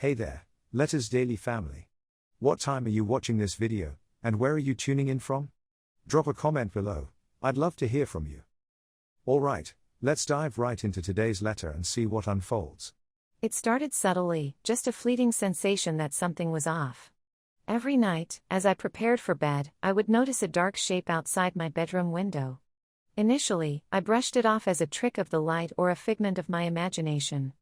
Hey there, Letters Daily family. What time are you watching this video, and where are you tuning in from? Drop a comment below, I'd love to hear from you. Alright, let's dive right into today's letter and see what unfolds. It started subtly, just a fleeting sensation that something was off. Every night, as I prepared for bed, I would notice a dark shape outside my bedroom window. Initially, I brushed it off as a trick of the light or a figment of my imagination.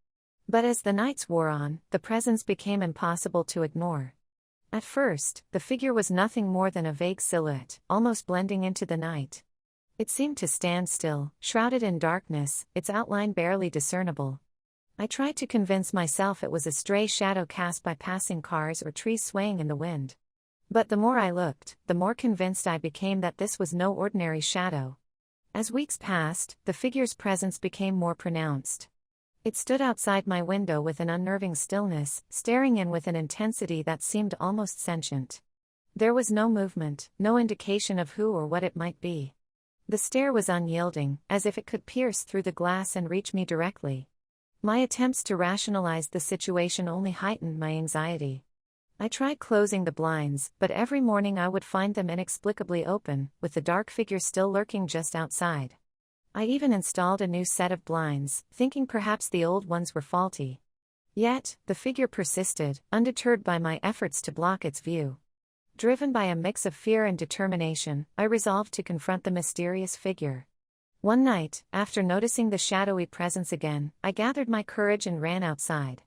But as the nights wore on, the presence became impossible to ignore. At first, the figure was nothing more than a vague silhouette, almost blending into the night. It seemed to stand still, shrouded in darkness, its outline barely discernible. I tried to convince myself it was a stray shadow cast by passing cars or trees swaying in the wind. But the more I looked, the more convinced I became that this was no ordinary shadow. As weeks passed, the figure's presence became more pronounced. It stood outside my window with an unnerving stillness, staring in with an intensity that seemed almost sentient. There was no movement, no indication of who or what it might be. The stare was unyielding, as if it could pierce through the glass and reach me directly. My attempts to rationalize the situation only heightened my anxiety. I tried closing the blinds, but every morning I would find them inexplicably open, with the dark figure still lurking just outside. I even installed a new set of blinds, thinking perhaps the old ones were faulty. Yet, the figure persisted, undeterred by my efforts to block its view. Driven by a mix of fear and determination, I resolved to confront the mysterious figure. One night, after noticing the shadowy presence again, I gathered my courage and ran outside.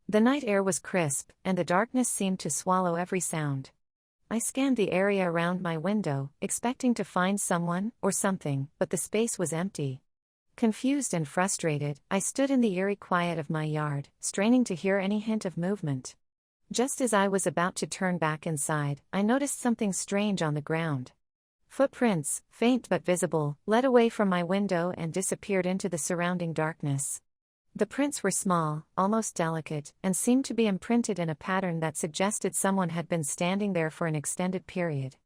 The night air was crisp, and the darkness seemed to swallow every sound. I scanned the area around my window, expecting to find someone, or something, but the space was empty. Confused and frustrated, I stood in the eerie quiet of my yard, straining to hear any hint of movement. Just as I was about to turn back inside, I noticed something strange on the ground. Footprints, faint but visible, led away from my window and disappeared into the surrounding darkness. The prints were small, almost delicate, and seemed to be imprinted in a pattern that suggested someone had been standing there for an extended period.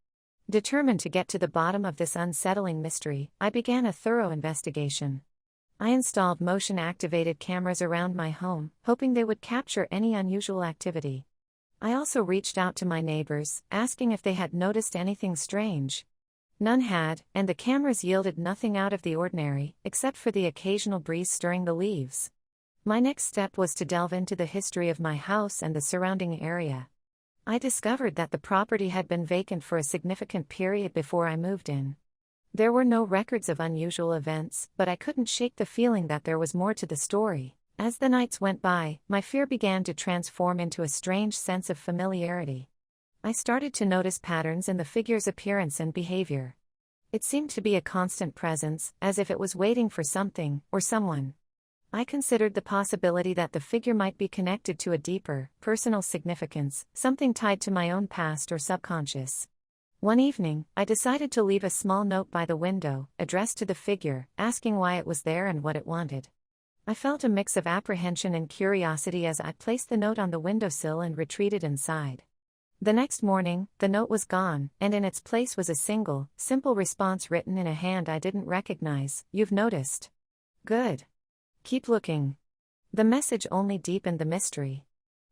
Determined to get to the bottom of this unsettling mystery, I began a thorough investigation. I installed motion-activated cameras around my home, hoping they would capture any unusual activity. I also reached out to my neighbors, asking if they had noticed anything strange. None had, and the cameras yielded nothing out of the ordinary, except for the occasional breeze stirring the leaves. My next step was to delve into the history of my house and the surrounding area. I discovered that the property had been vacant for a significant period before I moved in. There were no records of unusual events, but I couldn't shake the feeling that there was more to the story. As the nights went by, my fear began to transform into a strange sense of familiarity. I started to notice patterns in the figure's appearance and behavior. It seemed to be a constant presence, as if it was waiting for something, or someone. I considered the possibility that the figure might be connected to a deeper, personal significance, something tied to my own past or subconscious. One evening, I decided to leave a small note by the window, addressed to the figure, asking why it was there and what it wanted. I felt a mix of apprehension and curiosity as I placed the note on the windowsill and retreated inside. The next morning, the note was gone, and in its place was a simple response written in a hand I didn't recognize. "You've noticed. Good. Keep looking." The message only deepened the mystery.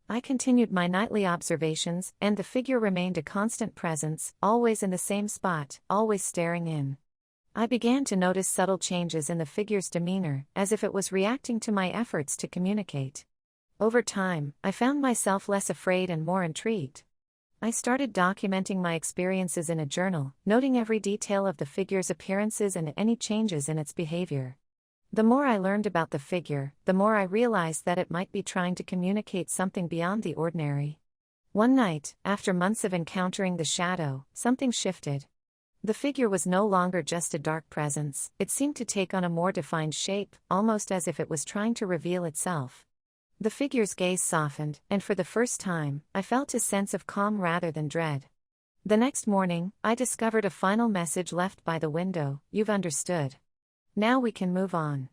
I continued my nightly observations, and the figure remained a constant presence, always in the same spot, always staring in. I began to notice subtle changes in the figure's demeanor, as if it was reacting to my efforts to communicate. Over time, I found myself less afraid and more intrigued. I started documenting my experiences in a journal, noting every detail of the figure's appearances and any changes in its behavior. The more I learned about the figure, the more I realized that it might be trying to communicate something beyond the ordinary. One night, after months of encountering the shadow, something shifted. The figure was no longer just a dark presence, it seemed to take on a more defined shape, almost as if it was trying to reveal itself. The figure's gaze softened, and for the first time, I felt a sense of calm rather than dread. The next morning, I discovered a final message left by the window: "You've understood. Now we can move on."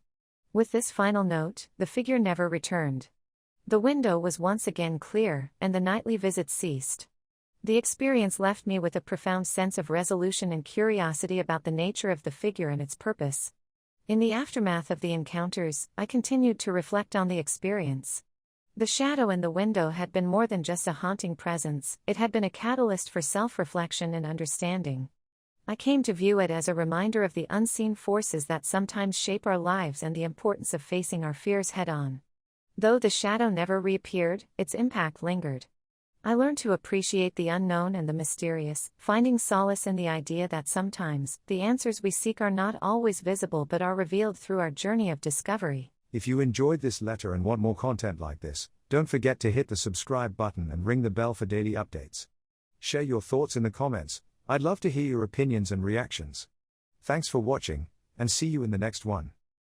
With this final note, the figure never returned. The window was once again clear, and the nightly visits ceased. The experience left me with a profound sense of resolution and curiosity about the nature of the figure and its purpose. In the aftermath of the encounters, I continued to reflect on the experience. The shadow in the window had been more than just a haunting presence, it had been a catalyst for self-reflection and understanding. I came to view it as a reminder of the unseen forces that sometimes shape our lives and the importance of facing our fears head-on. Though the shadow never reappeared, its impact lingered. I learned to appreciate the unknown and the mysterious, finding solace in the idea that sometimes, the answers we seek are not always visible but are revealed through our journey of discovery. If you enjoyed this letter and want more content like this, don't forget to hit the subscribe button and ring the bell for daily updates. Share your thoughts in the comments, I'd love to hear your opinions and reactions. Thanks for watching, and see you in the next one.